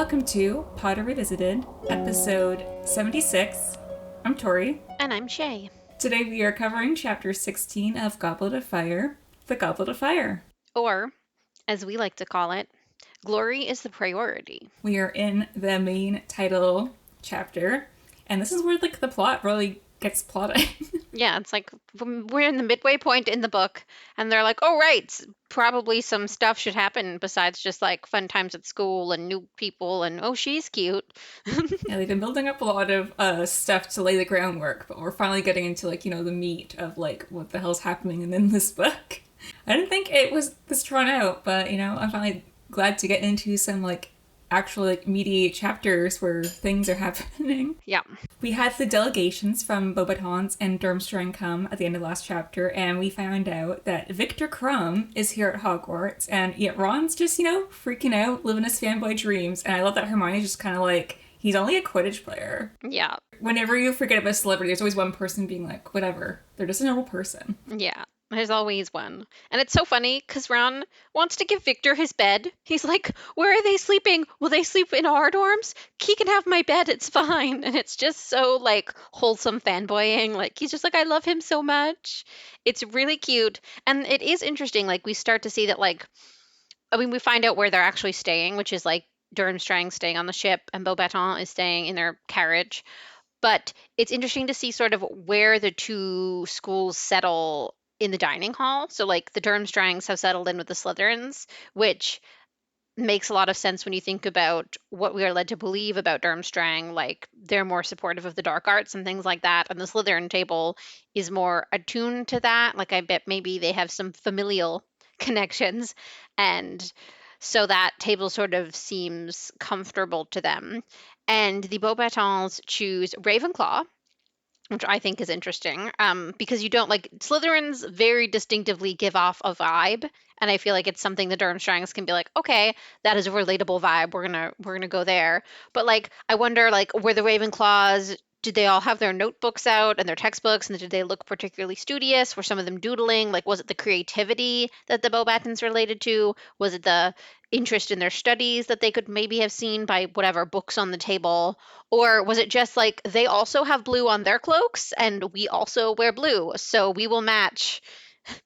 Welcome to Potter Revisited, episode 76. I'm Tori. And I'm Shay. Today we are covering chapter 16 of Goblet of Fire, the Goblet of Fire. Or, as we like to call it, glory is the priority. We are in the main title chapter, and this is where the plot really gets plotted. Yeah, it's like we're in the midway point in the book, and they're like, oh, right, probably some stuff should happen besides just like fun times at school and new people and, oh, she's cute. Yeah, they've been building up a lot of stuff to lay the groundwork, but we're finally getting into the meat of what the hell's happening in this book. I didn't think it was this drawn out, but I'm finally glad to get into some actual meaty chapters where things are happening. Yeah. We had the delegations from Beauxbatons and Durmstrang come at the end of the last chapter, and we found out that Victor Krum is here at Hogwarts, and yet Ron's just, freaking out, living his fanboy dreams, and I love that Hermione's just kind of he's only a Quidditch player. Yeah. Whenever you forget about a celebrity, there's always one person being like, whatever, they're just a normal person. Yeah. There's always one. And it's so funny because Ron wants to give Victor his bed. He's like, where are they sleeping? Will they sleep in our dorms? He can have my bed. It's fine. And it's just so wholesome fanboying. He's just like, I love him so much. It's really cute. And it is interesting. We start to see that we find out where they're actually staying, which is Durmstrang staying on the ship and Beauxbatons is staying in their carriage. But it's interesting to see sort of where the two schools settle in the dining hall. So the Durmstrangs have settled in with the Slytherins, which makes a lot of sense when you think about what we are led to believe about Durmstrang. They're more supportive of the dark arts and things like that. And the Slytherin table is more attuned to that. I bet maybe they have some familial connections. And so that table sort of seems comfortable to them. And the Beauxbatons choose Ravenclaw, which I think is interesting, because you don't Slytherins very distinctively give off a vibe, and I feel like it's something the Durmstrangs can be like, okay, that is a relatable vibe. We're gonna go there. But I wonder were the Ravenclaws, did they all have their notebooks out and their textbooks, and did they look particularly studious? Were some of them doodling? Was it the creativity that the Beauxbatons related to? Was it the interest in their studies that they could maybe have seen by whatever books on the table? Or was it just they also have blue on their cloaks and we also wear blue, so we will match?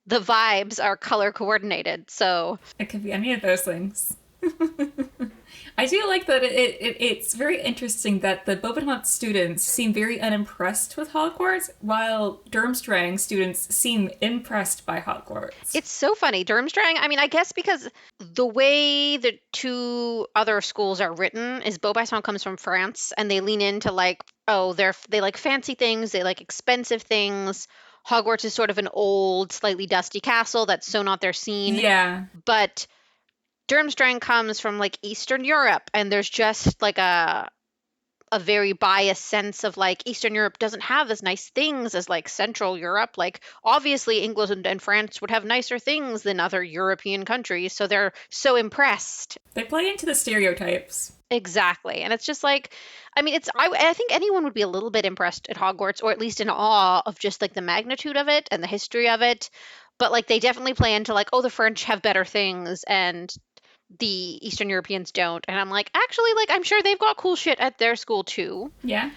The vibes are color coordinated, so it could be any of those things. I do like that it's very interesting that the Beauxbatons students seem very unimpressed with Hogwarts, while Durmstrang students seem impressed by Hogwarts. It's so funny. Durmstrang, I guess because the way the two other schools are written is Beauxbatons comes from France, and they lean into they like fancy things, they like expensive things. Hogwarts is sort of an old, slightly dusty castle that's so not their scene. Yeah. But Durmstrang comes from Eastern Europe, and there's just a very biased sense of Eastern Europe doesn't have as nice things as Central Europe. Obviously England and France would have nicer things than other European countries, so they're so impressed. They play into the stereotypes. Exactly. And it's just I think anyone would be a little bit impressed at Hogwarts, or at least in awe of just the magnitude of it and the history of it. But they definitely play into oh, the French have better things and the Eastern Europeans don't. And I'm actually, I'm sure they've got cool shit at their school too. Yeah.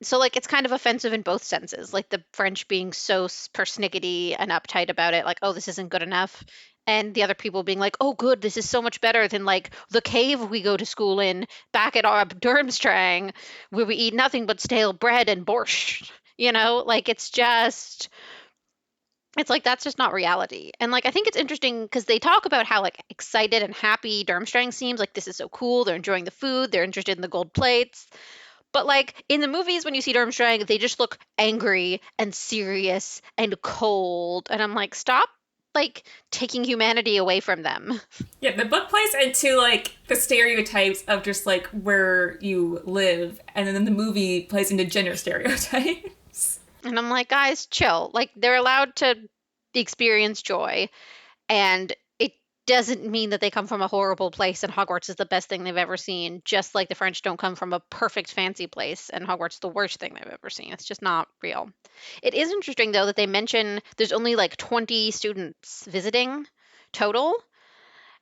So it's kind of offensive in both senses. The French being so persnickety and uptight about it, oh, this isn't good enough. And the other people being oh, good, this is so much better than the cave we go to school in back at our Durmstrang, where we eat nothing but stale bread and borscht. It's just... It's that's just not reality. And I think it's interesting because they talk about how excited and happy Durmstrang seems. This is so cool. They're enjoying the food. They're interested in the gold plates. But in the movies, when you see Durmstrang, they just look angry and serious and cold. And I'm stop taking humanity away from them. Yeah, the book plays into the stereotypes of just where you live, and then the movie plays into gender stereotypes. And I'm guys, chill. They're allowed to experience joy, and it doesn't mean that they come from a horrible place and Hogwarts is the best thing they've ever seen, just like the French don't come from a perfect fancy place and Hogwarts is the worst thing they've ever seen. It's just not real. It is interesting, though, that they mention there's only 20 students visiting total.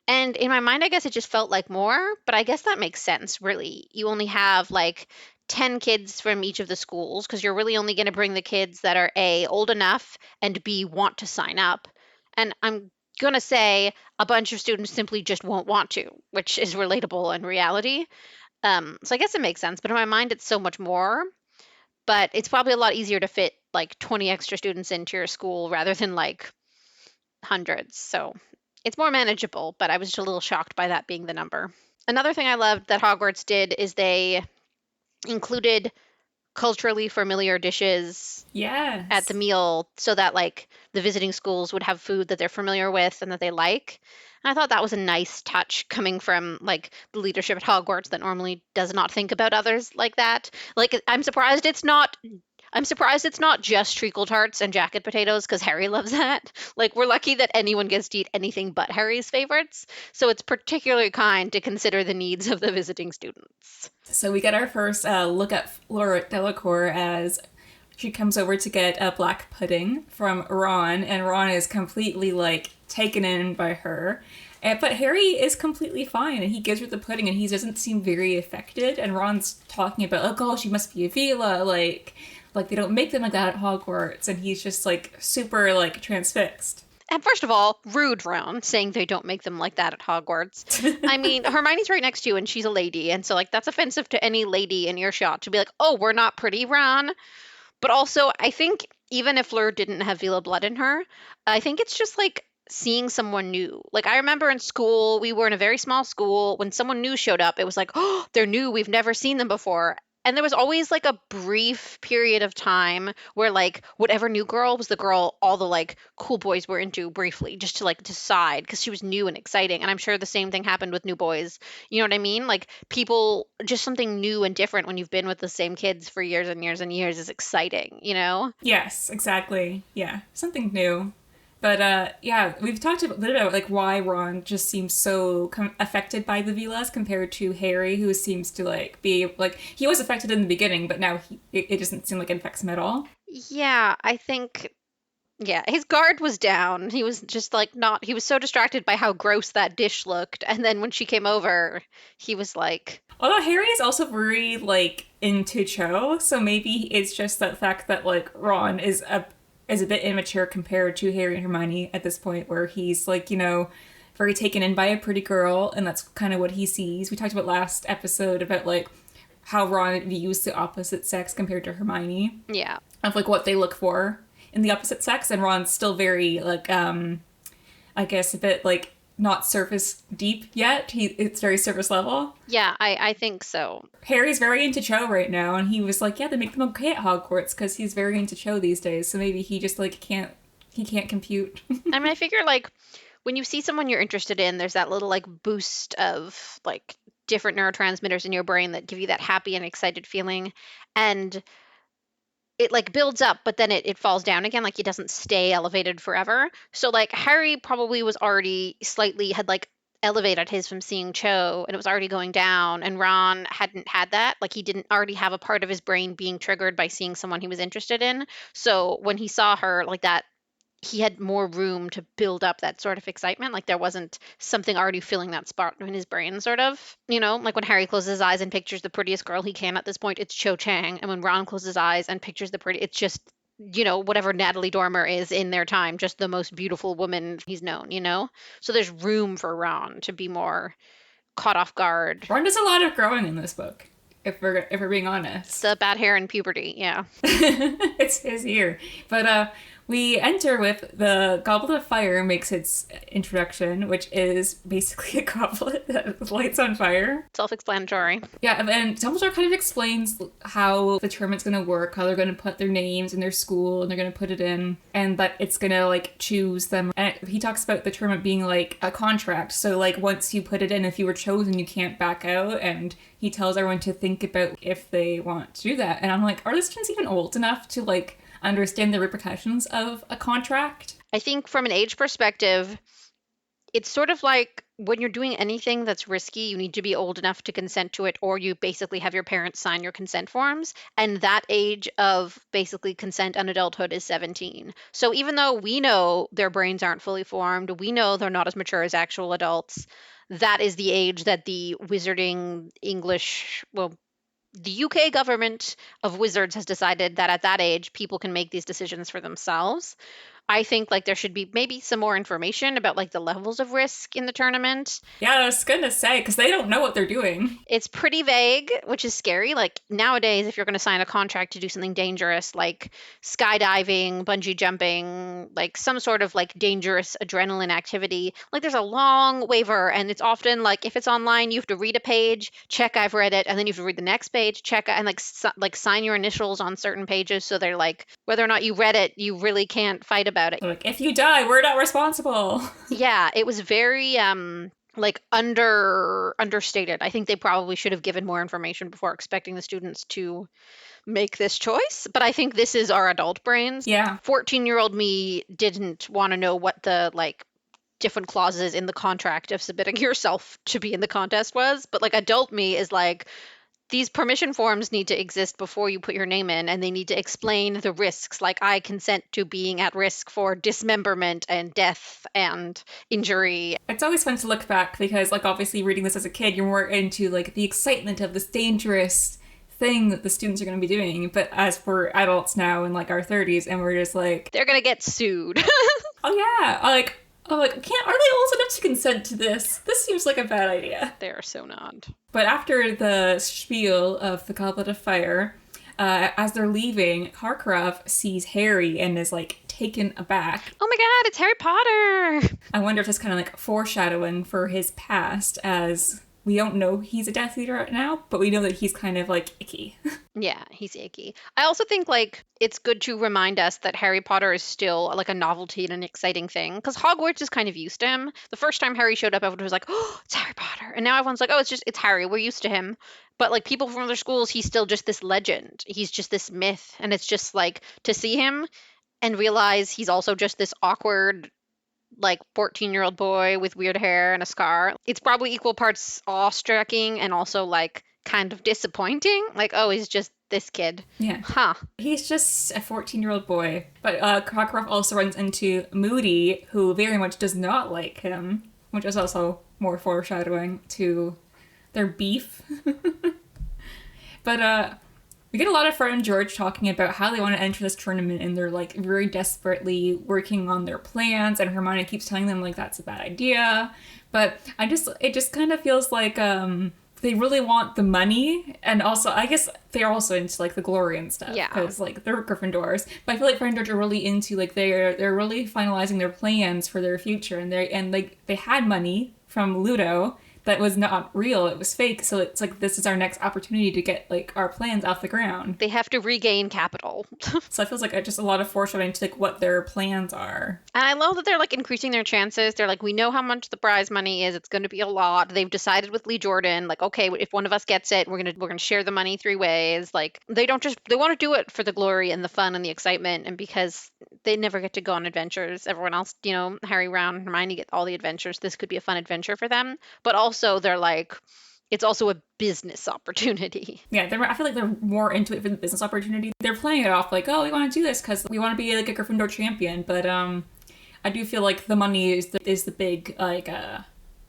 And in my mind, I guess it just felt like more, but I guess that makes sense, really. You only have like 10 kids from each of the schools because you're really only going to bring the kids that are A, old enough, and B, want to sign up. And I'm going to say a bunch of students simply just won't want to, which is relatable in reality. So I guess it makes sense, but in my mind, it's so much more. But it's probably a lot easier to fit like 20 extra students into your school rather than like hundreds. So it's more manageable, but I was just a little shocked by that being the number. Another thing I loved that Hogwarts did is they included culturally familiar dishes at the Yes. meal so that like the visiting schools would have food that they're familiar with and that they like. And I thought that was a nice touch coming from like the leadership at Hogwarts that normally does not think about others like that. Like I'm surprised it's not just treacle tarts and jacket potatoes because Harry loves that. Like, we're lucky that anyone gets to eat anything but Harry's favorites. So it's particularly kind to consider the needs of the visiting students. So we get our first look at Fleur Delacour as she comes over to get a black pudding from Ron, and Ron is completely like taken in by her. But Harry is completely fine, and he gives her the pudding, and he doesn't seem very affected. And Ron's talking about, oh gosh, she must be a Vila, like they don't make them like that at Hogwarts, and he's just like super like transfixed. And first of all, rude Ron saying they don't make them like that at Hogwarts. I mean, Hermione's right next to you and she's a lady. And so, like, that's offensive to any lady in earshot to be like, oh, we're not pretty, Ron. But also, I think even if Fleur didn't have Vila blood in her, I think it's just like seeing someone new. Like, I remember in school, we were in a very small school. When someone new showed up, it was like, oh, they're new. We've never seen them before. And there was always like a brief period of time where like whatever new girl was the girl all the like cool boys were into briefly just to like decide because she was new and exciting. And I'm sure the same thing happened with new boys. You know what I mean? Like people just something new and different when you've been with the same kids for years and years and years is exciting, you know? Yes, exactly. Yeah, something new. But yeah, we've talked a bit about like why Ron just seems so affected by the Vilas compared to Harry, who seems to like be like he was affected in the beginning, but now it doesn't seem like it affects him at all. Yeah, I think yeah, his guard was down. He was just like not he was so distracted by how gross that dish looked. And then when she came over, he was like, Although Harry is also very like into Cho, so maybe it's just that fact that like Ron is a bit immature compared to Harry and Hermione at this point, where he's like very taken in by a pretty girl, and that's kind of what he sees. We talked about last episode about like how Ron views the opposite sex compared to Hermione, yeah. of like what they look for in the opposite sex, and Ron's still very like I guess a bit like not surface deep yet. It's very surface level. Yeah, I think so. Harry's very into Cho right now, and he was like, yeah, they make them okay at Hogwarts because he's very into Cho these days. So maybe he just like can't compute. I mean, I figure like when you see someone you're interested in, there's that little like boost of like different neurotransmitters in your brain that give you that happy and excited feeling. And it like builds up, but then it falls down again. Like it doesn't stay elevated forever. So like Harry probably was already slightly had like elevated his from seeing Cho and it was already going down. And Ron hadn't had that. Like he didn't already have a part of his brain being triggered by seeing someone he was interested in. So when he saw her like that, he had more room to build up that sort of excitement. Like there wasn't something already filling that spot in his brain, sort of. You know, like when Harry closes his eyes and pictures the prettiest girl he can at this point, it's Cho Chang. And when Ron closes his eyes and pictures the pretty, it's just, whatever Natalie Dormer is in their time, just the most beautiful woman he's known. So there's room for Ron to be more caught off guard. Ron does a lot of growing in this book, if we're being honest. The bad hair and puberty, yeah. It's his year. But we enter with the Goblet of Fire makes its introduction, which is basically a goblet that lights on fire. Self-explanatory. Yeah, and Dumbledore kind of explains how the tournament's going to work, how they're going to put their names in their school, and they're going to put it in, and that it's going to, like, choose them. And he talks about the tournament being, like, a contract. So, like, once you put it in, if you were chosen, you can't back out, and he tells everyone to think about if they want to do that. And I'm like, are the students even old enough to, like, understand the repercussions of a contract? I think from an age perspective, it's sort of like when you're doing anything that's risky, you need to be old enough to consent to it, or you basically have your parents sign your consent forms. And that age of basically consent and adulthood is 17. So even though we know their brains aren't fully formed, we know they're not as mature as actual adults, that is the age that the wizarding English, well, the UK government of wizards has decided that at that age, people can make these decisions for themselves. I think like there should be maybe some more information about like the levels of risk in the tournament. Yeah, I was gonna say, because they don't know what they're doing. It's pretty vague, which is scary. Like nowadays, if you're going to sign a contract to do something dangerous, like skydiving, bungee jumping, like some sort of like dangerous adrenaline activity, like there's a long waiver. And it's often like if it's online, you have to read a page, check I've read it, and then you have to read the next page, check, and like sign your initials on certain pages. So they're like, whether or not you read it, you really can't fight about it. Like, if you die, we're not responsible. Yeah, it was very like understated. I think they probably should have given more information before expecting the students to make this choice, but I think this is our adult brains. Yeah. 14-year-old me didn't want to know what the like different clauses in the contract of submitting yourself to be in the contest was, but like adult me is like, these permission forms need to exist before you put your name in, and they need to explain the risks. Like, I consent to being at risk for dismemberment and death and injury. It's always fun to look back because, like, obviously reading this as a kid, you're more into, like, the excitement of this dangerous thing that the students are going to be doing. But as we're adults now in, like, our 30s, and we're just like... They're going to get sued. Oh, yeah. Are they old enough to consent to this? This seems like a bad idea. They are so not. But after the spiel of the Goblet of Fire, as they're leaving, Karkaroff sees Harry and is, like, taken aback. Oh my god, it's Harry Potter! I wonder if it's kind of, like, foreshadowing for his past, as we don't know he's a Death Eater right now, but we know that he's kind of, like, icky. Yeah, he's icky. I also think, like, it's good to remind us that Harry Potter is still, like, a novelty and an exciting thing, because Hogwarts is kind of used to him. The first time Harry showed up, everyone was like, oh, it's Harry Potter. And now everyone's like, oh, it's Harry. We're used to him. But, like, people from other schools, he's still just this legend. He's just this myth. And it's just, like, to see him and realize he's also just this awkward, like 14-year-old boy with weird hair and a scar. It's probably equal parts awe-striking and also like kind of disappointing. Like, oh, he's just this kid. Yeah. Huh. He's just a 14-year-old boy. But Karkaroff also runs into Moody, who very much does not like him, which is also more foreshadowing to their beef. But we get a lot of Fred and George talking about how they want to enter this tournament, and they're, like, very desperately working on their plans, and Hermione keeps telling them, like, that's a bad idea. But it just kind of feels like they really want the money, and also, I guess they're also into, like, the glory and stuff. Yeah. Because, like, they're Gryffindors. But I feel like Fred and George are really into, like, they're really finalizing their plans for their future, and they had money from Ludo that was not real, it was fake, so it's like this is our next opportunity to get like our plans off the ground. They have to regain capital. So it feels like just a lot of foreshadowing to like what their plans are. And I love that they're like increasing their chances. They're like, we know how much the prize money is. It's going to be a lot. They've decided with Lee Jordan, like, okay, if one of us gets it, we're gonna share the money 3 ways. Like, they want to do it for the glory and the fun and the excitement, and because they never get to go on adventures. Everyone else, you know, Harry, Ron, and Hermione get all the adventures. This could be a fun adventure for them. But also, they're like, it's also a business opportunity. Yeah, I feel like they're more into it for the business opportunity. They're playing it off like, oh, we want to do this because we want to be like a Gryffindor champion. But I do feel like the money is the big like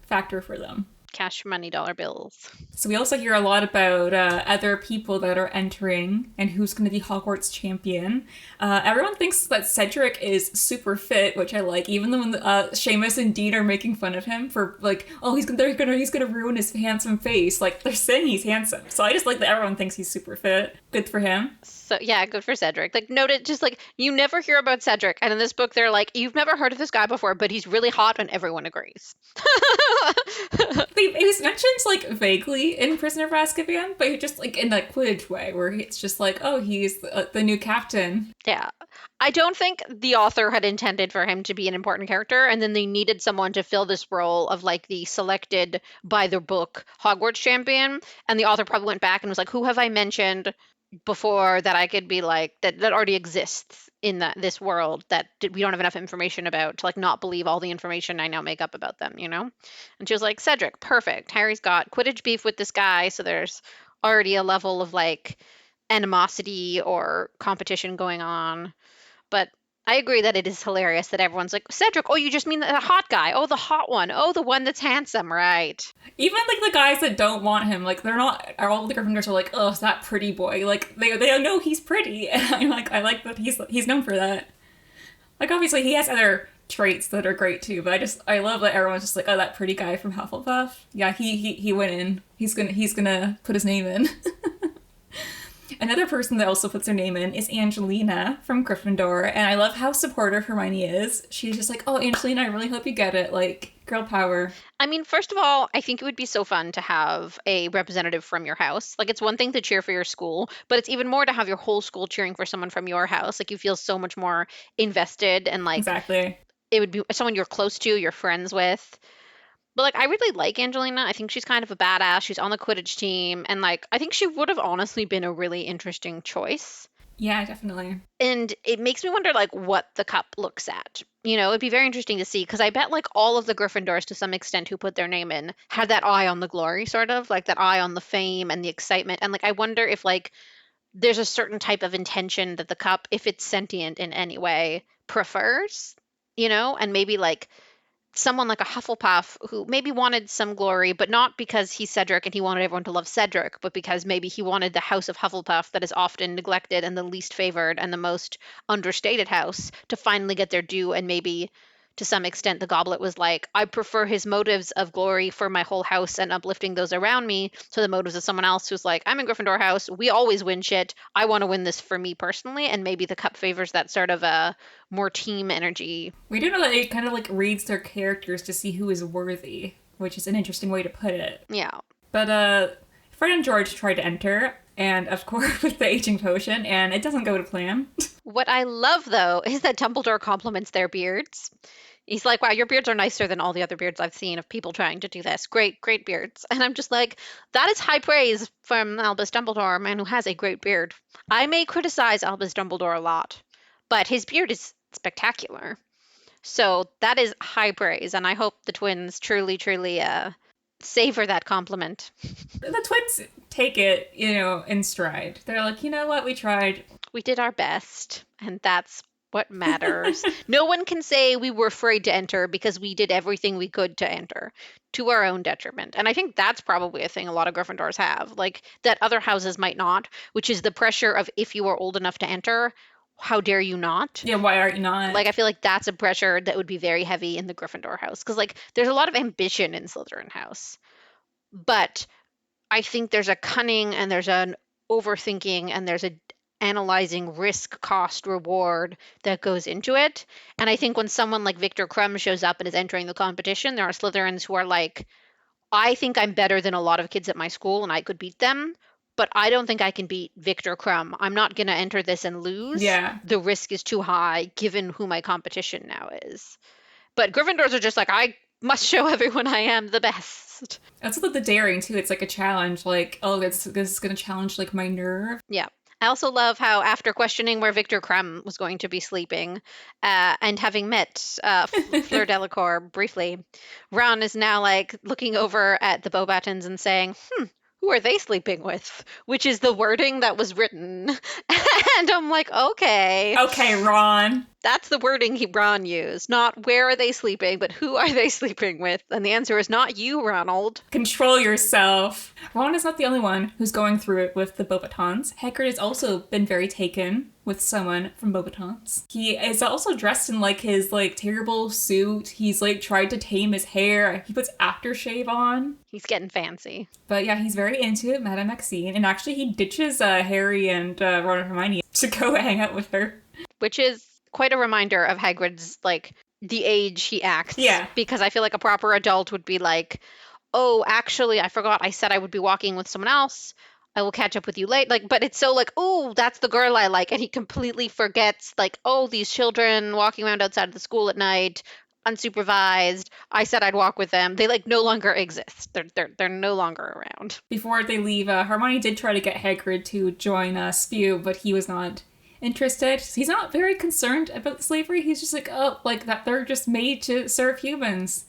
factor for them. Cash money, dollar bills. So we also hear a lot about other people that are entering and who's going to be Hogwarts champion. Everyone thinks that Cedric is super fit, which I like. Even though when Seamus and Dean are making fun of him for like, oh, he's gonna ruin his handsome face. Like they're saying he's handsome. So I just like that everyone thinks he's super fit. Good for him. So yeah, good for Cedric. Like noted, just like you never hear about Cedric, and in this book they're like, you've never heard of this guy before, but he's really hot, and everyone agrees. It was mentioned like vaguely in Prisoner of Azkaban, but just like in that Quidditch way, where it's just like, oh, he's the new captain. Yeah. I don't think the author had intended for him to be an important character, and then they needed someone to fill this role of like the selected by the book Hogwarts champion, and the author probably went back and was like, who have I mentioned before that I could be like that already exists in this world that we don't have enough information about to like not believe all the information I now make up about them, you know? And she was like, Cedric, perfect. Harry's got Quidditch beef with this guy, so there's already a level of like animosity or competition going on. But I agree that it is hilarious that everyone's like, Cedric, oh, you just mean the hot guy. Oh, the hot one. Oh, the one that's handsome, right? Even like the guys that don't want him, like they're not. All the Gryffindors are like, oh, it's that pretty boy. Like they don't know he's pretty, and I like that he's known for that. Like obviously he has other traits that are great too, but I love that everyone's just like, oh, that pretty guy from Hufflepuff. Yeah, he went in. He's gonna put his name in. Another person that also puts their name in is Angelina from Gryffindor, and I love how supportive Hermione is. She's just like, oh, Angelina, I really hope you get it. Like, girl power. I mean, first of all, I think it would be so fun to have a representative from your house. Like, it's one thing to cheer for your school, but it's even more to have your whole school cheering for someone from your house. Like, you feel so much more invested and like Exactly. it would be someone you're close to, you're friends with. But like I really like Angelina. I think she's kind of a badass. She's on the Quidditch team and like I think she would have honestly been a really interesting choice. Yeah, definitely. And it makes me wonder like what the cup looks at. You know, it'd be very interesting to see because I bet like all of the Gryffindors to some extent who put their name in had that eye on the glory sort of, like that eye on the fame and the excitement. And like I wonder if like there's a certain type of intention that the cup, if it's sentient in any way, prefers, you know, and maybe like someone like a Hufflepuff who maybe wanted some glory, but not because he's Cedric and he wanted everyone to love Cedric, but because maybe he wanted the house of Hufflepuff that is often neglected and the least favored and the most understated house to finally get their due. And maybe to some extent, the goblet was like, I prefer his motives of glory for my whole house and uplifting those around me to the motives of someone else who's like, I'm in Gryffindor house. We always win shit. I want to win this for me personally. And maybe the cup favors that sort of a more team energy. We do know that it kind of like reads their characters to see who is worthy, which is an interesting way to put it. Yeah. But Fred and George try to enter, and of course with the aging potion, and it doesn't go to plan. What I love though is that Dumbledore compliments their beards. He's like, wow, your beards are nicer than all the other beards I've seen of people trying to do this. Great, great beards. And I'm just like, that is high praise from Albus Dumbledore, a man who has a great beard. I may criticize Albus Dumbledore a lot, but his beard is spectacular. So that is high praise. And I hope the twins truly, truly savor that compliment. The twins take it, in stride. They're like, you know what, we tried. We did our best, and that's what matters. No one can say we were afraid to enter because we did everything we could to enter to our own detriment. And I think that's probably a thing a lot of Gryffindors have, like that other houses might not, which is the pressure of if you are old enough to enter, how dare you not? Yeah, why aren't you not? Like, I feel like that's a pressure that would be very heavy in the Gryffindor house. Because, like, there's a lot of ambition in Slytherin house. But I think there's a cunning and there's an overthinking and there's a analyzing risk, cost, reward that goes into it. And I think when someone like Victor Krum shows up and is entering the competition, there are Slytherins who are like, I think I'm better than a lot of kids at my school and I could beat them, but I don't think I can beat Victor Krum. I'm not going to enter this and lose. Yeah. The risk is too high given who my competition now is. But Gryffindors are just like, I must show everyone I am the best. That's like the daring too. It's like a challenge. Like, oh, this is gonna challenge like my nerve. Yeah. I also love how after questioning where Victor Krum was going to be sleeping, and having met Fleur Delacour briefly, Ron is now like looking over at the Beauxbatons and saying, who are they sleeping with? Which is the wording that was written. And I'm like, okay. Okay, Ron. That's the wording Ron used. Not where are they sleeping, but who are they sleeping with? And the answer is not you, Ronald. Control yourself. Ron is not the only one who's going through it with the Beauxbatons. Hagrid has also been very taken with someone from Beauxbatons. He is also dressed in like his like terrible suit. He's like tried to tame his hair. He puts aftershave on. He's getting fancy. But yeah, he's very into it, Madame Maxine. And actually he ditches Harry and Ron and Hermione to go hang out with her. Which is quite a reminder of Hagrid's, like, the age he acts. Yeah. Because I feel like a proper adult would be like, oh, actually, I forgot I said I would be walking with someone else. I will catch up with you late. Like, but it's so like, oh, that's the girl I like. And he completely forgets, like, oh, these children walking around outside of the school at night. unsupervised. I said I'd walk with them. They like no longer exist. They're no longer around. Before they leave, Hermione did try to get Hagrid to join Spew, but he was not interested. He's not very concerned about slavery. He's just like, oh, like that they're just made to serve humans.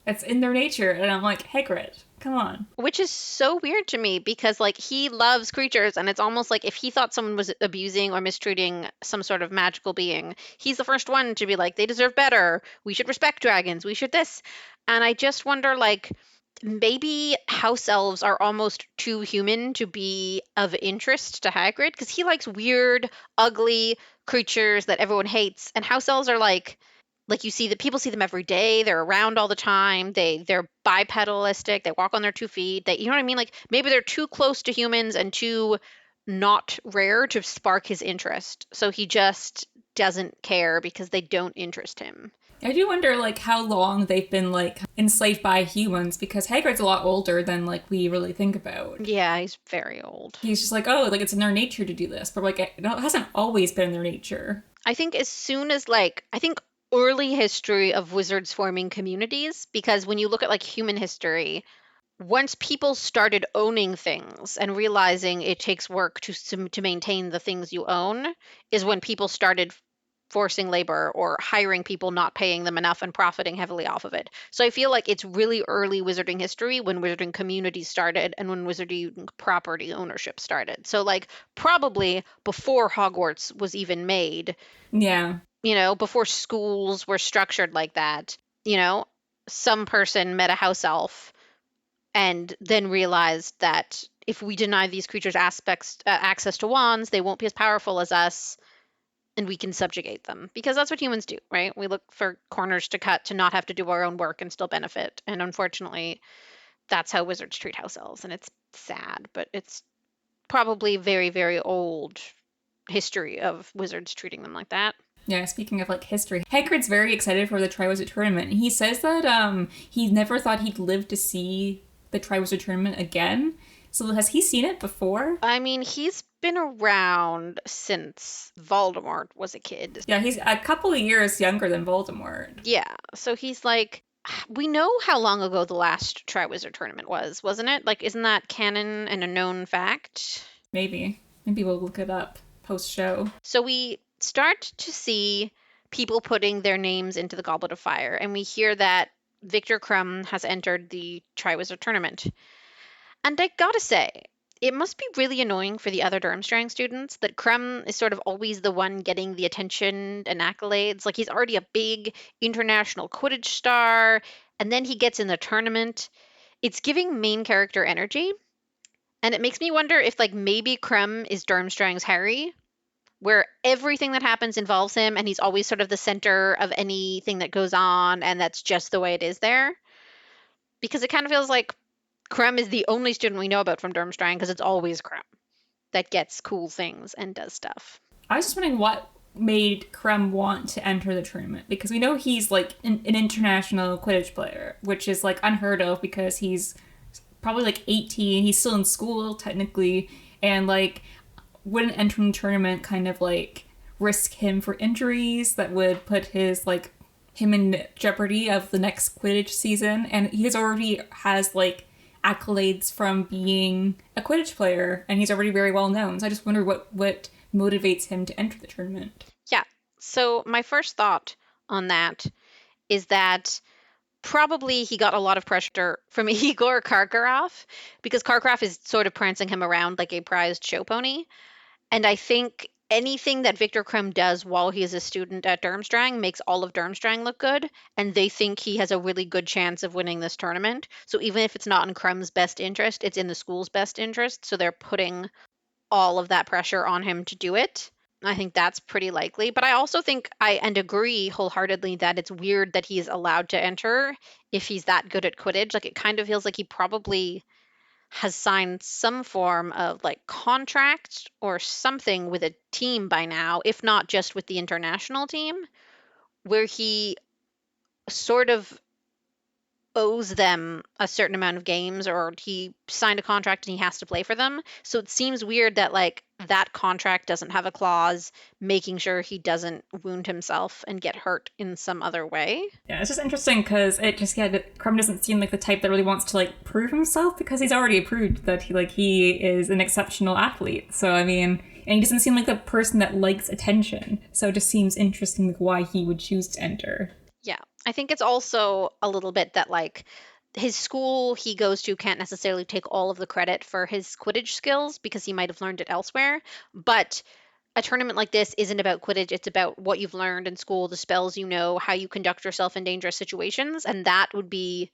It's in their nature. And I'm like, Hagrid, come on. Which is so weird to me because like he loves creatures and it's almost like if he thought someone was abusing or mistreating some sort of magical being, he's the first one to be like, they deserve better. We should respect dragons. We should this. And I just wonder like maybe house elves are almost too human to be of interest to Hagrid because he likes weird, ugly creatures that everyone hates. And house elves are like you see that people see them every day. They're around all the time. They're bipedalistic. They walk on their 2 feet. They, you know what I mean? Like maybe they're too close to humans and too not rare to spark his interest. So he just doesn't care because they don't interest him. I do wonder, like, how long they've been, like, enslaved by humans, because Hagrid's a lot older than, like, we really think about. Yeah, he's very old. He's just like, oh, like, it's in their nature to do this. But, like, it hasn't always been in their nature. I think as soon as, like, I think early history of wizards forming communities, because when you look at, like, human history, once people started owning things and realizing it takes work to maintain the things you own, is when people started forcing labor or hiring people, not paying them enough and profiting heavily off of it. So I feel like it's really early wizarding history when wizarding communities started and when wizarding property ownership started. So like probably before Hogwarts was even made. Yeah. You know, before schools were structured like that, you know, some person met a house elf and then realized that if we deny these creatures access to wands, they won't be as powerful as us and we can subjugate them because that's what humans do, right? We look for corners to cut to not have to do our own work and still benefit. And unfortunately, that's how wizards treat house elves. And it's sad, but it's probably very, very old history of wizards treating them like that. Yeah, speaking of like history, Hagrid's very excited for the Triwizard Tournament. He says that he never thought he'd live to see the Triwizard Tournament again. So has he seen it before? I mean, he's been around since Voldemort was a kid. Yeah, he's a couple of years younger than Voldemort. Yeah, so he's like, we know how long ago the last Triwizard Tournament was, wasn't it? Like, isn't that canon and a known fact? Maybe we'll look it up post-show. So we start to see people putting their names into the Goblet of Fire, and we hear that Victor Krum has entered the Triwizard Tournament. And I gotta say, it must be really annoying for the other Durmstrang students that Krum is sort of always the one getting the attention and accolades. Like, he's already a big international Quidditch star, and then he gets in the tournament. It's giving main character energy, and it makes me wonder if, like, maybe Krum is Durmstrang's Harry, where everything that happens involves him, and he's always sort of the center of anything that goes on, and that's just the way it is there. Because it kind of feels like Krum is the only student we know about from Durmstrang because it's always Krum that gets cool things and does stuff. I was just wondering what made Krum want to enter the tournament, because we know he's like an international Quidditch player, which is like unheard of because he's probably like 18. He's still in school technically, and like wouldn't enter the tournament kind of like risk him for injuries that would put his like him in jeopardy of the next Quidditch season. And he's already has like accolades from being a Quidditch player, and he's already very well known. So I just wonder what motivates him to enter the tournament. Yeah. So my first thought on that is that probably he got a lot of pressure from Igor Karkaroff, because Karkaroff is sort of prancing him around like a prized show pony. And I think anything that Victor Krum does while he is a student at Durmstrang makes all of Durmstrang look good, and they think he has a really good chance of winning this tournament. So even if it's not in Krum's best interest, it's in the school's best interest. So they're putting all of that pressure on him to do it. I think that's pretty likely. But I also think and agree wholeheartedly that it's weird that he's allowed to enter if he's that good at Quidditch. Like, it kind of feels like he probably has signed some form of like contract or something with a team by now, if not just with the international team, where he sort of owes them a certain amount of games, or he signed a contract and he has to play for them. So it seems weird that like that contract doesn't have a clause making sure he doesn't wound himself and get hurt in some other way. Yeah, it's just interesting because Krum doesn't seem like the type that really wants to like prove himself, because he's already proved that he is an exceptional athlete. So I mean, and he doesn't seem like the person that likes attention. So it just seems interesting like why he would choose to enter. Yeah. I think it's also a little bit that like his school he goes to can't necessarily take all of the credit for his Quidditch skills because he might have learned it elsewhere. But a tournament like this isn't about Quidditch. It's about what you've learned in school, the spells you know, how you conduct yourself in dangerous situations. And that would be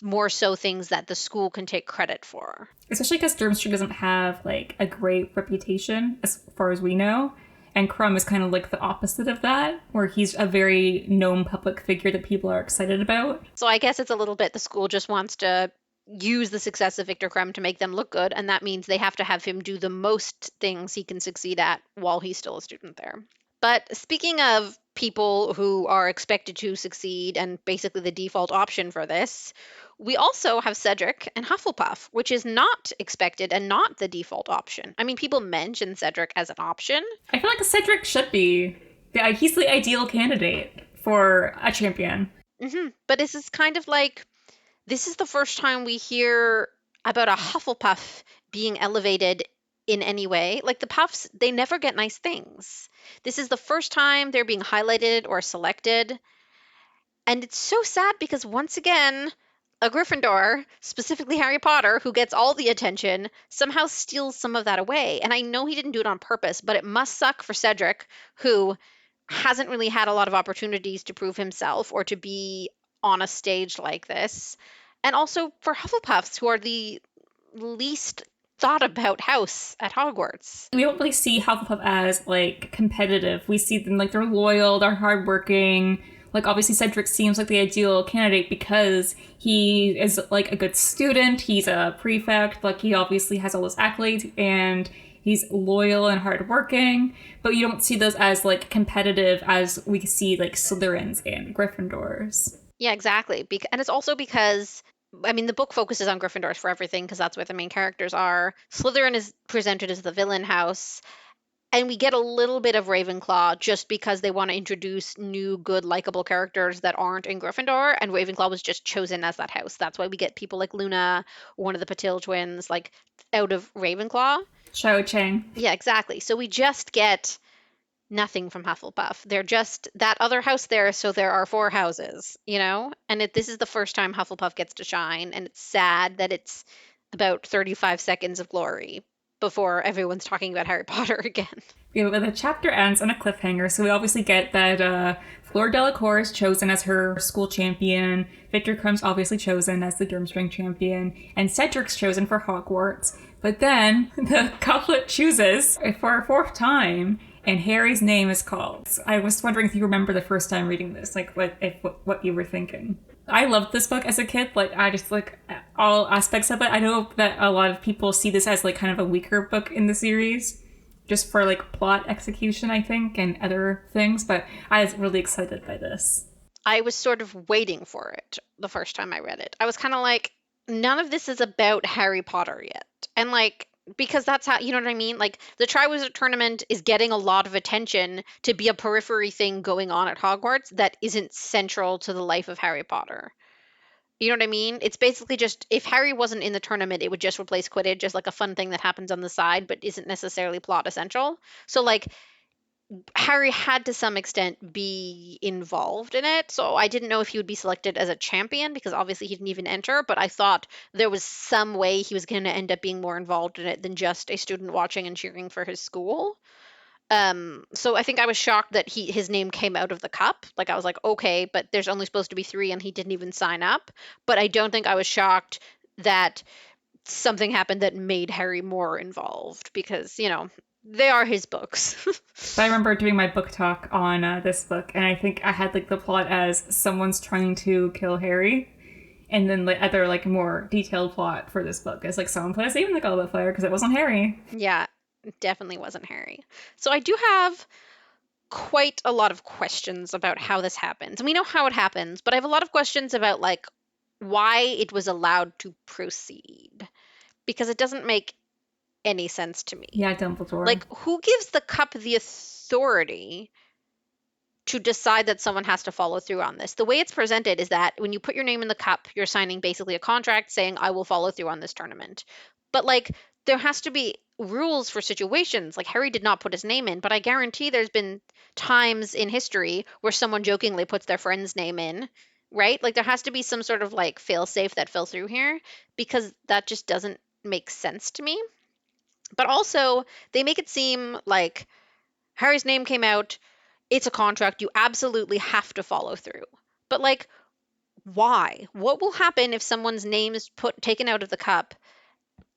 more so things that the school can take credit for. Especially because Durmstrang doesn't have like a great reputation as far as we know. And Krum is kind of like the opposite of that, where he's a very known public figure that people are excited about. So I guess it's a little bit the school just wants to use the success of Victor Krum to make them look good, and that means they have to have him do the most things he can succeed at while he's still a student there. But speaking of people who are expected to succeed and basically the default option for this, we also have Cedric and Hufflepuff, which is not expected and not the default option. I mean, people mention Cedric as an option. I feel like Cedric should be. He's the ideal candidate for a champion. Mm-hmm. But this is kind of like, this is the first time we hear about a Hufflepuff being elevated in any way. Like the Puffs, they never get nice things. This is the first time they're being highlighted or selected. And it's so sad because once again, a Gryffindor, specifically Harry Potter, who gets all the attention, somehow steals some of that away. And I know he didn't do it on purpose, but it must suck for Cedric, who hasn't really had a lot of opportunities to prove himself or to be on a stage like this. And also for Hufflepuffs, who are the least thought about house at Hogwarts. We don't really see Hufflepuff as like competitive. We see them like they're loyal, they're hardworking. Like obviously Cedric seems like the ideal candidate because he is like a good student. He's a prefect. Like he obviously has all those accolades and he's loyal and hardworking. But you don't see those as like competitive as we see like Slytherins and Gryffindors. Yeah, exactly. And it's also because, I mean, the book focuses on Gryffindors for everything because that's where the main characters are. Slytherin is presented as the villain house. And we get a little bit of Ravenclaw just because they want to introduce new, good, likable characters that aren't in Gryffindor. And Ravenclaw was just chosen as that house. That's why we get people like Luna, one of the Patil twins, like out of Ravenclaw. Cho Chang. Yeah, exactly. So we just get nothing from Hufflepuff. They're just that other house there, so there are 4 houses, you know? And this is the first time Hufflepuff gets to shine, and it's sad that it's about 35 seconds of glory before everyone's talking about Harry Potter again. Yeah, but the chapter ends on a cliffhanger, so we obviously get that Fleur Delacour is chosen as her school champion, Victor Krum's obviously chosen as the Durmstrang champion, and Cedric's chosen for Hogwarts. But then the Goblet chooses for a 4th time, and Harry's name is called. I was wondering if you remember the first time reading this, like what you were thinking. I loved this book as a kid. Like I just like all aspects of it. I know that a lot of people see this as like kind of a weaker book in the series, just for like plot execution, I think, and other things. But I was really excited by this. I was sort of waiting for it the first time I read it. I was kind of like, none of this is about Harry Potter yet. And like, because that's how, you know what I mean? Like the Triwizard Tournament is getting a lot of attention to be a periphery thing going on at Hogwarts that isn't central to the life of Harry Potter. You know what I mean? It's basically just, if Harry wasn't in the tournament, it would just replace Quidditch as like a fun thing that happens on the side, but isn't necessarily plot essential. So like Harry had to some extent be involved in it. So I didn't know if he would be selected as a champion because obviously he didn't even enter, but I thought there was some way he was going to end up being more involved in it than just a student watching and cheering for his school. So I think I was shocked that his name came out of the cup. Like I was like, okay, but there's only supposed to be 3 and he didn't even sign up. But I don't think I was shocked that something happened that made Harry more involved because, you know, they are his books. But I remember doing my book talk on this book, and I think I had like the plot as someone's trying to kill Harry, and then the other like more detailed plot for this book is like someone put a save in the Goblet of Fire because it wasn't Harry. Yeah, it definitely wasn't Harry. So I do have quite a lot of questions about how this happens. And we know how it happens, but I have a lot of questions about like why it was allowed to proceed, because it doesn't make any sense to me. Yeah, Dumbledore. Like, who gives the cup the authority to decide that someone has to follow through on this? The way it's presented is that when you put your name in the cup, you're signing basically a contract saying, I will follow through on this tournament. But like, there has to be rules for situations. Like, Harry did not put his name in, but I guarantee there's been times in history where someone jokingly puts their friend's name in, right? Like, there has to be some sort of like fail safe that fell through here, because that just doesn't make sense to me. But also, they make it seem like Harry's name came out. It's a contract. You absolutely have to follow through. But like, why? What will happen if someone's name is taken out of the cup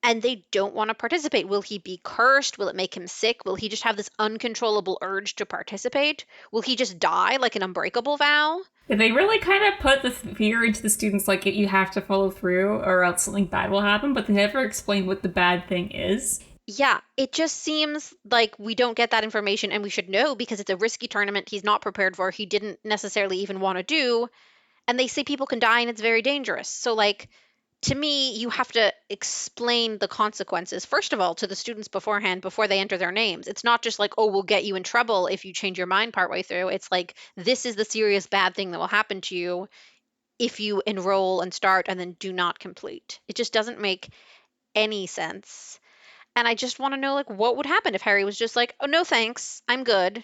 and they don't want to participate? Will he be cursed? Will it make him sick? Will he just have this uncontrollable urge to participate? Will he just die like an unbreakable vow? They really kind of put the fear into the students, like you have to follow through or else something bad will happen, but they never explain what the bad thing is. Yeah, it just seems like we don't get that information, and we should know because it's a risky tournament he's not prepared for, he didn't necessarily even want to do, and they say people can die and it's very dangerous. So like, to me, you have to explain the consequences, first of all, to the students beforehand before they enter their names. It's not just like, oh, we'll get you in trouble if you change your mind partway through. It's like, this is the serious bad thing that will happen to you if you enroll and start and then do not complete. It just doesn't make any sense. And I just want to know, like, what would happen if Harry was just like, oh, no, thanks, I'm good.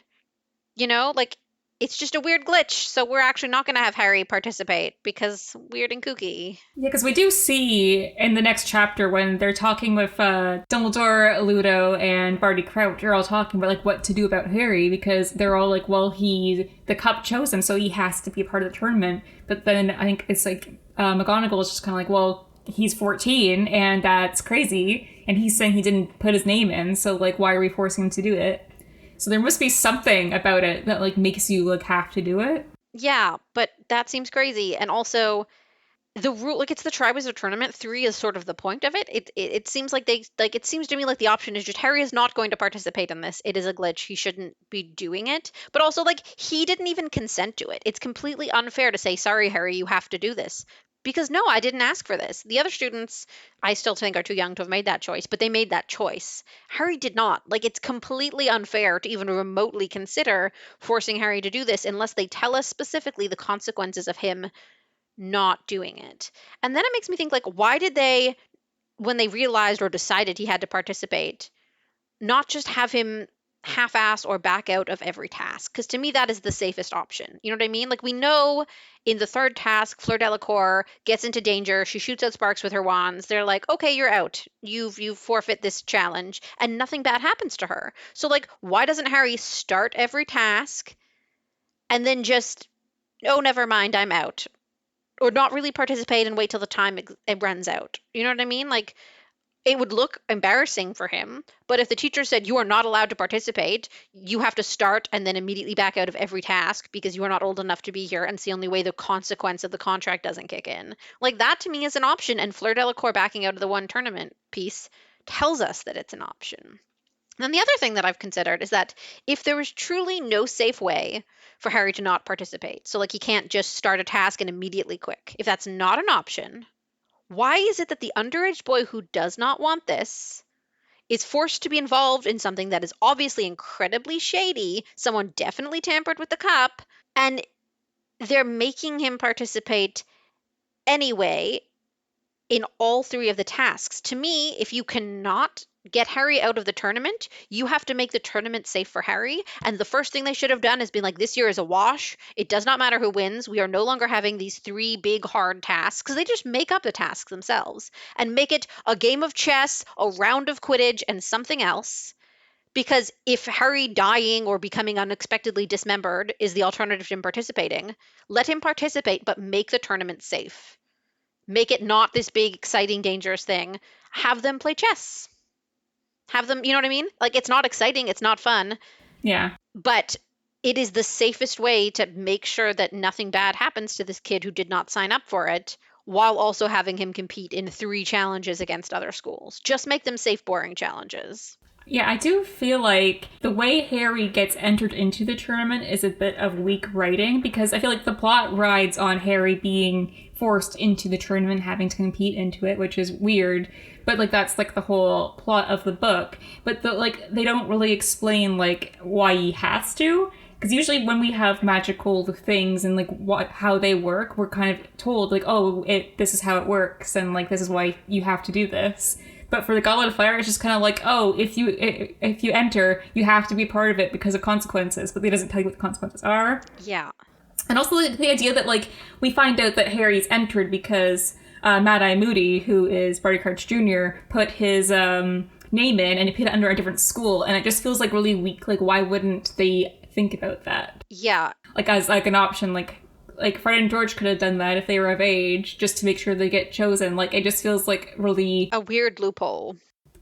You know, like, it's just a weird glitch. So we're actually not going to have Harry participate because weird and kooky. Yeah, because we do see in the next chapter when they're talking with Dumbledore, Ludo, and Barty Crouch, they're all talking about like what to do about Harry, because they're all like, well, the cup chose him, so he has to be a part of the tournament. But then I think it's like McGonagall is just kind of like, well, he's 14 and that's crazy, and he's saying he didn't put his name in, so like why are we forcing him to do it? So there must be something about it that like makes you like have to do it. Yeah, but that seems crazy. And also, the rule, like, it's the Triwizard Tournament. 3 is sort of the point of it. It seems like it seems to me like the option is just Harry is not going to participate in this. It is a glitch. He shouldn't be doing it. But also, like, he didn't even consent to it. It's completely unfair to say, sorry, Harry, you have to do this. Because no, I didn't ask for this. The other students, I still think, are too young to have made that choice, but they made that choice. Harry did not. Like, it's completely unfair to even remotely consider forcing Harry to do this unless they tell us specifically the consequences of him not doing it. And then it makes me think, like, why did they, when they realized or decided he had to participate, not just have him half-ass or back out of every task? Because to me, that is the safest option. You know what I mean? Like, we know in the third task, Fleur Delacour gets into danger. She shoots out sparks with her wands. They're like, okay, you're out. You've forfeit this challenge, and nothing bad happens to her. So, like, why doesn't Harry start every task and then just, oh, never mind, I'm out? Or not really participate and wait till the time it runs out. You know what I mean? Like, it would look embarrassing for him, but if the teacher said you are not allowed to participate, you have to start and then immediately back out of every task because you are not old enough to be here, and it's the only way the consequence of the contract doesn't kick in. Like, that to me is an option, and Fleur Delacour backing out of the one tournament piece tells us that it's an option. And then the other thing that I've considered is that if there was truly no safe way for Harry to not participate, so like he can't just start a task and immediately quit, if that's not an option, why is it that the underage boy who does not want this is forced to be involved in something that is obviously incredibly shady? Someone definitely tampered with the cup, and they're making him participate anyway in all 3 of the tasks. To me, if you cannot get Harry out of the tournament, you have to make the tournament safe for Harry. And the first thing they should have done is been like, this year is a wash. It does not matter who wins. We are no longer having these 3 big hard tasks, because they just make up the tasks themselves and make it a game of chess, a round of Quidditch, and something else. Because if Harry dying or becoming unexpectedly dismembered is the alternative to him participating, let him participate, but make the tournament safe. Make it not this big, exciting, dangerous thing. Have them play chess. Have them, you know what I mean? Like, it's not exciting, it's not fun. Yeah. But it is the safest way to make sure that nothing bad happens to this kid who did not sign up for it, while also having him compete in 3 challenges against other schools. Just make them safe, boring challenges. Yeah, I do feel like the way Harry gets entered into the tournament is a bit of weak writing, because I feel like the plot rides on Harry being forced into the tournament, having to compete into it, which is weird. But like that's like the whole plot of the book. But like they don't really explain like why he has to. Because usually when we have magical things and like how they work, we're kind of told like, oh, this is how it works, and like this is why you have to do this. But for the Goblet of Fire, it's just kind of like, oh, if you enter, you have to be part of it because of consequences. But he doesn't tell you what the consequences are. Yeah. And also the idea that like we find out that Harry's entered because Mad Eye Moody, who is Barty Crouch Jr., put his name in and he put it under a different school, and it just feels like really weak. Like, why wouldn't they think about that? Yeah. Like as like an option, like Fred and George could have done that if they were of age, just to make sure they get chosen. Like, it just feels like really a weird loophole.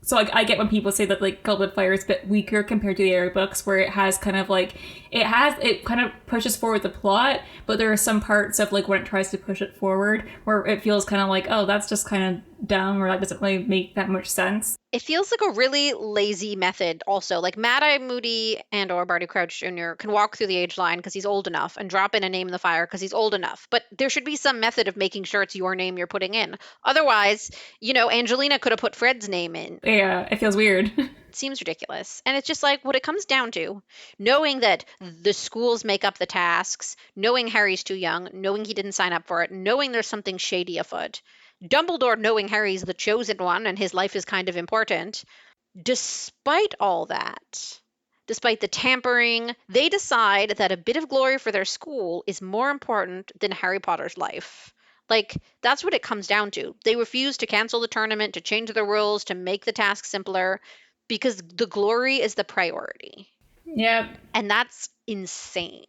So like, I get when people say that like Goblet of Fire is a bit weaker compared to the other books, where it has kind of like it kind of pushes forward the plot, but there are some parts of like when it tries to push it forward where it feels kind of like, oh, that's just kind of dumb, or that doesn't really make that much sense. It feels like a really lazy method also. Like Mad Eye Moody and or Barty Crouch Jr. can walk through the age line because he's old enough and drop in a name in the fire because he's old enough. But there should be some method of making sure it's your name you're putting in. Otherwise, Angelina could have put Fred's name in. Yeah, it feels weird. It seems ridiculous. And it's just like what it comes down to. Knowing that the schools make up the tasks, knowing Harry's too young, knowing he didn't sign up for it, knowing there's something shady afoot. Dumbledore knowing Harry's the chosen one and his life is kind of important. Despite all that, despite the tampering, they decide that a bit of glory for their school is more important than Harry Potter's life. Like, that's what it comes down to. They refuse to cancel the tournament, to change the rules, to make the task simpler, because the glory is the priority. Yep. And that's insane.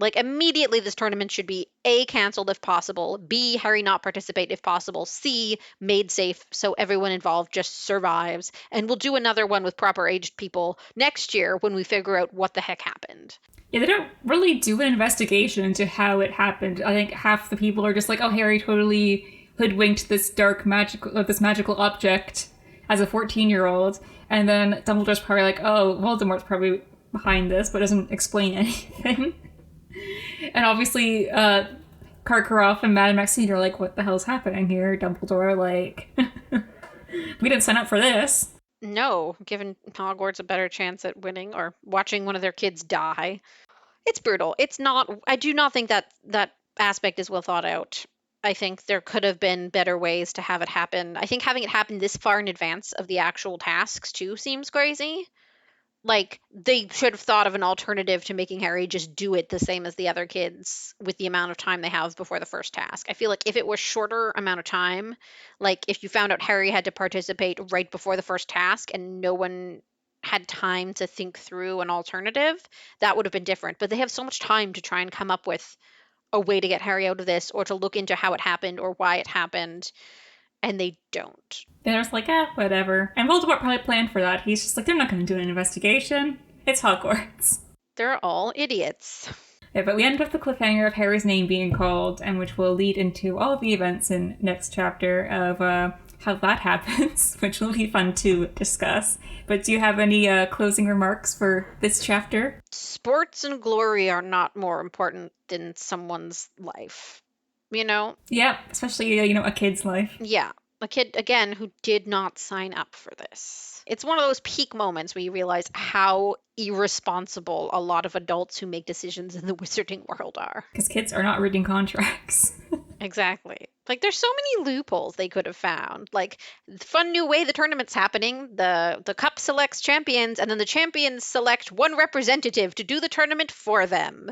Like, immediately this tournament should be A, canceled if possible, B, Harry not participate if possible, C, made safe so everyone involved just survives, and we'll do another one with proper aged people next year when we figure out what the heck happened. Yeah, they don't really do an investigation into how it happened. I think half the people are just like, oh, Harry totally hoodwinked this magical object as a 14-year-old, and then Dumbledore's probably like, oh, Voldemort's probably behind this, but doesn't explain anything. And obviously, Karkaroff and Madame Maxine are like, what the hell's happening here? Dumbledore, like, we didn't sign up for this. No, giving Hogwarts a better chance at winning or watching one of their kids die. It's brutal. I do not think that aspect is well thought out. I think there could have been better ways to have it happen. I think having it happen this far in advance of the actual tasks, too, seems crazy. Like, they should have thought of an alternative to making Harry just do it the same as the other kids with the amount of time they have before the first task. I feel like if it was shorter amount of time, like if you found out Harry had to participate right before the first task and no one had time to think through an alternative, that would have been different. But they have so much time to try and come up with a way to get Harry out of this or to look into how it happened or why it happened. And they don't. They're just like, whatever. And Voldemort probably planned for that. He's just like, they're not going to do an investigation. It's Hogwarts. They're all idiots. Yeah, but we end with the cliffhanger of Harry's name being called, and which will lead into all of the events in next chapter of how that happens, which will be fun to discuss. But do you have any closing remarks for this chapter? Sports and glory are not more important than someone's life. Yeah, especially, a kid's life. Yeah, a kid, again, who did not sign up for this. It's one of those peak moments where you realize how irresponsible a lot of adults who make decisions in the wizarding world are. Because kids are not reading contracts. Exactly. Like, there's so many loopholes they could have found. Like, the fun new way the tournament's happening, the cup selects champions, and then the champions select one representative to do the tournament for them.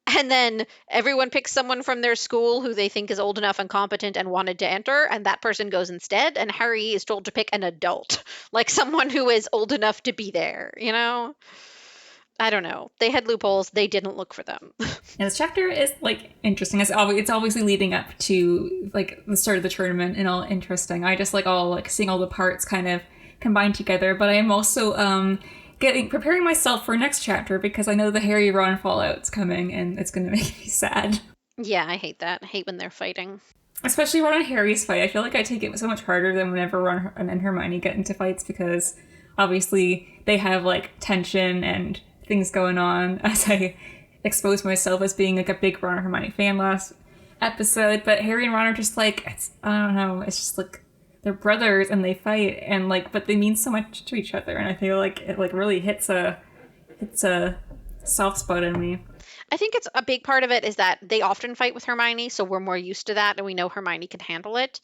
And then everyone picks someone from their school who they think is old enough and competent and wanted to enter, and that person goes instead, and Harry is told to pick an adult, like someone who is old enough to be there, I don't know. They had loopholes. They didn't look for them. And this chapter is, interesting. It's obviously leading up to, the start of the tournament and all interesting. I just like seeing all the parts kind of combined together, but I am also, preparing myself for next chapter because I know the Harry Ron fallout's coming and it's going to make me sad. Yeah, I hate that. I hate when they're fighting. Especially Ron and Harry's fight. I feel like I take it so much harder than whenever Ron and Hermione get into fights because obviously they have like tension and things going on as I expose myself as being like a big Ron and Hermione fan last episode. But Harry and Ron are just like, I don't know, it's just like they're brothers and they fight and like, but they mean so much to each other, and I feel like it like really hits a soft spot in me. I think it's a big part of it is that they often fight with Hermione, so we're more used to that and we know Hermione can handle it.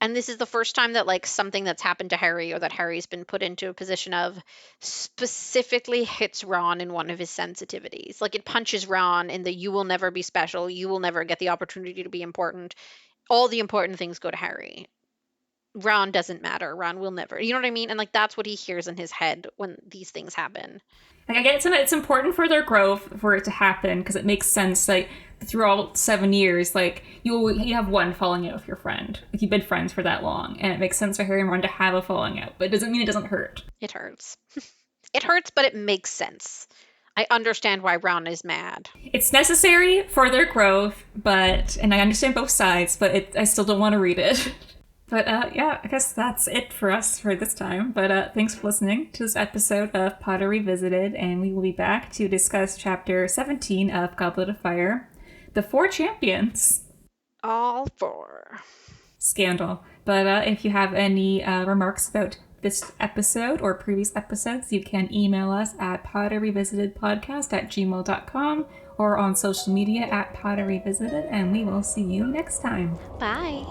And this is the first time that like something that's happened to Harry or that Harry's been put into a position of specifically hits Ron in one of his sensitivities. Like it punches Ron in the you will never be special, you will never get the opportunity to be important. All the important things go to Harry. Ron doesn't matter. Ron will never. You know what I mean? And like that's what he hears in his head when these things happen. Like I get it's important for their growth for it to happen because it makes sense. Like through all 7 years, like you have one falling out with your friend. Like you've been friends for that long, and it makes sense for Harry and Ron to have a falling out. But it doesn't mean it doesn't hurt. It hurts. It hurts, but it makes sense. I understand why Ron is mad. It's necessary for their growth, and I understand both sides. But I still don't want to read it. But yeah, I guess that's it for us for this time. But thanks for listening to this episode of Potter Revisited, and we will be back to discuss Chapter 17 of Goblet of Fire, The Four Champions. All four. Scandal. But if you have any remarks about this episode or previous episodes, you can email us at potterrevisitedpodcast@gmail.com or on social media at Potter Revisited, and we will see you next time. Bye.